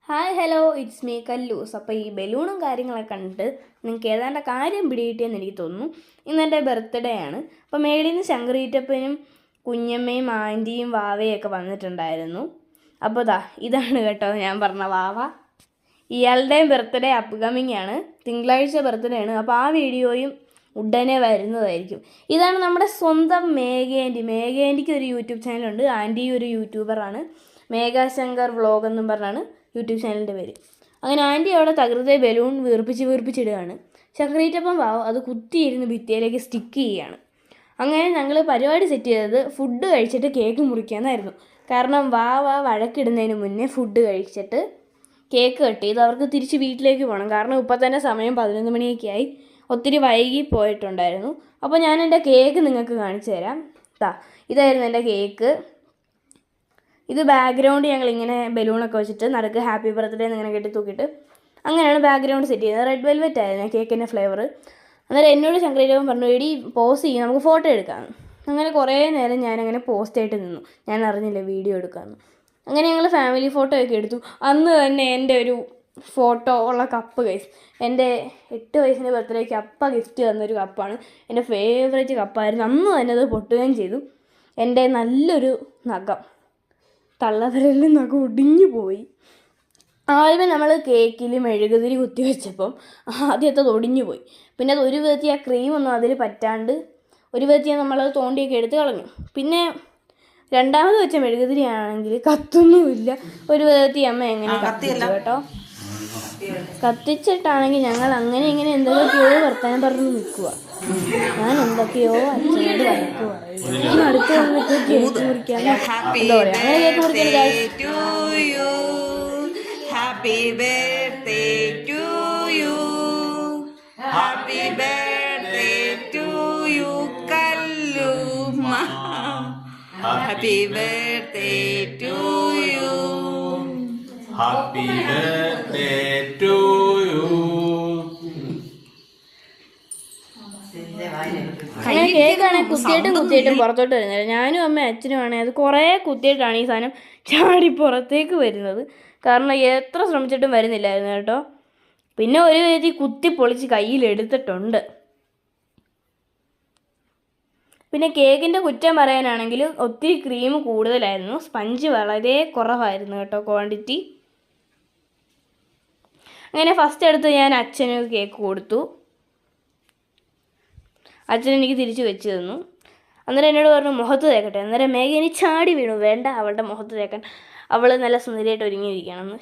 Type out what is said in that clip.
Hi hello it's me കല്ലൂസ്. അപ്പോൾ ഈ ബലൂണും കാര്യങ്ങളൊക്കെ കണ്ടിട്ട് നിങ്ങൾക്ക് ഏതാണ്ട് കാര്യം പിടികിട്ടിയെന്ന് എനിക്ക് തോന്നുന്നു. ഇന്നെൻ്റെ ബർത്ത്ഡേ ആണ്. അപ്പോൾ മേളിൽ നിന്ന് ശങ്കരീറ്റപ്പനും കുഞ്ഞമ്മയും ആൻറ്റിയും വാവയും ഒക്കെ വന്നിട്ടുണ്ടായിരുന്നു. അപ്പോൾ ഇതാണ് കേട്ടോ ഞാൻ പറഞ്ഞ വാവ. ഇയാളുടെയും ബർത്ത്ഡേ അപ്കമിങ് ആണ്, തിങ്കളാഴ്ച ബർത്ത്ഡേ ആണ്. അപ്പോൾ ആ വീഡിയോയും ഉടനെ വരുന്നതായിരിക്കും. ഇതാണ് നമ്മുടെ സ്വന്തം മേഘ ആൻറ്റി. മേഘ ആൻറ്റിക്ക് ഒരു യൂട്യൂബ് ചാനലുണ്ട്. ആൻറ്റി ഒരു യൂട്യൂബറാണ്, മേഘാശങ്കർ വ്ളോഗ് എന്നും പറഞ്ഞാണ് യൂട്യൂബ് ചാനലിൻ്റെ പേര്. അങ്ങനെ ആൻറ്റി അവിടെ തകൃതിയെ ബലൂൺ വീർപ്പിച്ചിടുകയാണ്. ശങ്കരീറ്റപ്പം വാവ് അത് കുത്തിയിരുന്ന് ഭിത്തിയിലേക്ക് സ്റ്റിക്ക് ചെയ്യുകയാണ്. അങ്ങനെ ഞങ്ങൾ പരിപാടി സെറ്റ് ചെയ്തത് ഫുഡ് കഴിച്ചിട്ട് കേക്ക് മുറിക്കാമെന്നായിരുന്നു. കാരണം വാവ വഴക്കിടുന്നതിന് മുന്നേ ഫുഡ് കഴിച്ചിട്ട് കേക്ക് കട്ട് ചെയ്ത് അവർക്ക് തിരിച്ച് വീട്ടിലേക്ക് പോകണം. കാരണം ഇപ്പം തന്നെ സമയം 11 മണിയൊക്കെ ആയി, ഒത്തിരി വൈകി പോയിട്ടുണ്ടായിരുന്നു. അപ്പോൾ ഞാൻ എൻ്റെ കേക്ക് നിങ്ങൾക്ക് കാണിച്ചു തരാം. ഇതായിരുന്നു എൻ്റെ കേക്ക്. ഇത് ബാക്ക്ഗ്രൗണ്ട് ഞങ്ങളിങ്ങനെ ബലൂണൊക്കെ വെച്ചിട്ട് നടുക്ക് ഹാപ്പി ബർത്ത്ഡേ എന്നിങ്ങനെ കെട്ടി തൂക്കിയിട്ട് അങ്ങനെയാണ് ബാക്ക്ഗ്രൗണ്ട് സെറ്റ് ചെയ്യുന്നത്. റെഡ് വെൽവെറ്റ് ആയിരുന്നു കേക്കിൻ്റെ ഫ്ലേവർ. അന്നേരം എന്നോട് ശങ്കരീറ്റപ്പൻ പറഞ്ഞു, എടി പോസ്റ്റ് ചെയ്യും, നമുക്ക് ഫോട്ടോ എടുക്കാമെന്ന്. അങ്ങനെ കുറേ നേരം ഞാനങ്ങനെ പോസ്റ്റായിട്ട് നിന്നു. ഞാൻ അറിഞ്ഞില്ല വീഡിയോ എടുക്കാമെന്ന്. അങ്ങനെ ഞങ്ങൾ ഫാമിലി ഫോട്ടോ ഒക്കെ എടുത്തു. അന്ന് തന്നെ എൻ്റെ ഒരു ഫോട്ടോ ഉള്ള കപ്പ് ഗൈസ്, എൻ്റെ 8 വയസ്സിൻ്റെ ബർത്ത്ഡേക്ക് അപ്പ ഗിഫ്റ്റ് തന്നൊരു കപ്പാണ്. എൻ്റെ ഫേവറേറ്റ് കപ്പായിരുന്നു. അന്ന് തന്നെ അത് പൊട്ടുകയും ചെയ്തു. എൻ്റെ നല്ലൊരു നഖം, തള്ളവിരലിൽ നിന്നൊക്കെ ഒടിഞ്ഞു പോയി. ആദ്യമേ നമ്മൾ കേക്കിൽ മെഴുകുതിരി കുത്തി വെച്ചപ്പം ആദ്യത്തെ ഒടിഞ്ഞു പോയി. പിന്നെ അത് ഒരു വിധത്തിൽ ആ ക്രീമൊന്നും അതിൽ പറ്റാണ്ട് ഒരു വിധത്തിൽ നമ്മളത് തോണ്ടിയൊക്കെ എടുത്ത് കളഞ്ഞു. പിന്നെ രണ്ടാമത് വെച്ച മെഴുകുതിരി ആണെങ്കിൽ കത്തൊന്നുമില്ല. ഒരു വിധത്തിൽ അമ്മ എങ്ങനെ കത്തിച്ചു കേട്ടോ. കത്തിച്ചിട്ടാണെങ്കിൽ ഞങ്ങൾ അങ്ങനെ ഇങ്ങനെ എന്തൊക്കെയോ വർത്താനം പറഞ്ഞ് നിൽക്കുക. ഞാൻ എന്തൊക്കെയോ അച്ഛനോട് വഴക്ക് പറയും. അടുത്ത് വന്നിട്ട് കേക്ക് മുറിക്കാൻ എന്താ പറയുക, അങ്ങനെ കേക്ക് മുറിക്കാൻ Happy birthday to you. Happy birthday to you, Kalluma. Happy birthday to you. Happy birthday to you. അങ്ങനെ കേക്കാണെങ്കിൽ കുത്തിയിട്ടും പുറത്തോട്ട് വരുന്നില്ല. ഞാനും അമ്മ അച്ഛനും ആണെങ്കിൽ അത് കുറേ കുത്തിയിട്ടാണ് ഈ സാധനം ചാടി പുറത്തേക്ക് വരുന്നത്. കാരണം എത്ര ശ്രമിച്ചിട്ടും വരുന്നില്ലായിരുന്നു കേട്ടോ. പിന്നെ ഒരു വിധത്തിൽ കുത്തി പൊളിച്ച് കയ്യിലെടുത്തിട്ടുണ്ട്. പിന്നെ കേക്കിൻ്റെ കുറ്റം പറയാനാണെങ്കിൽ ഒത്തിരി ക്രീം കൂടുതലായിരുന്നു, സ്പഞ്ച് വളരെ കുറവായിരുന്നു കേട്ടോ ക്വാണ്ടിറ്റി. അങ്ങനെ ഫസ്റ്റ് എടുത്ത് ഞാൻ അച്ഛന് കേക്ക് കൊടുത്തു. അച്ഛൻ എനിക്ക് തിരിച്ച് വെച്ച് തന്നു. അന്നേരം എന്നോട് പറഞ്ഞു മുഖത്ത് തേക്കട്ടെ. അന്നേരം മേഘ ഇനി ചാടി വീണു, വേണ്ട അവളുടെ മുഖത്ത് തേക്കാൻ, അവൾ നല്ല സുന്ദരിയായിട്ട് ഒരുങ്ങിയിരിക്കുകയാണെന്ന്.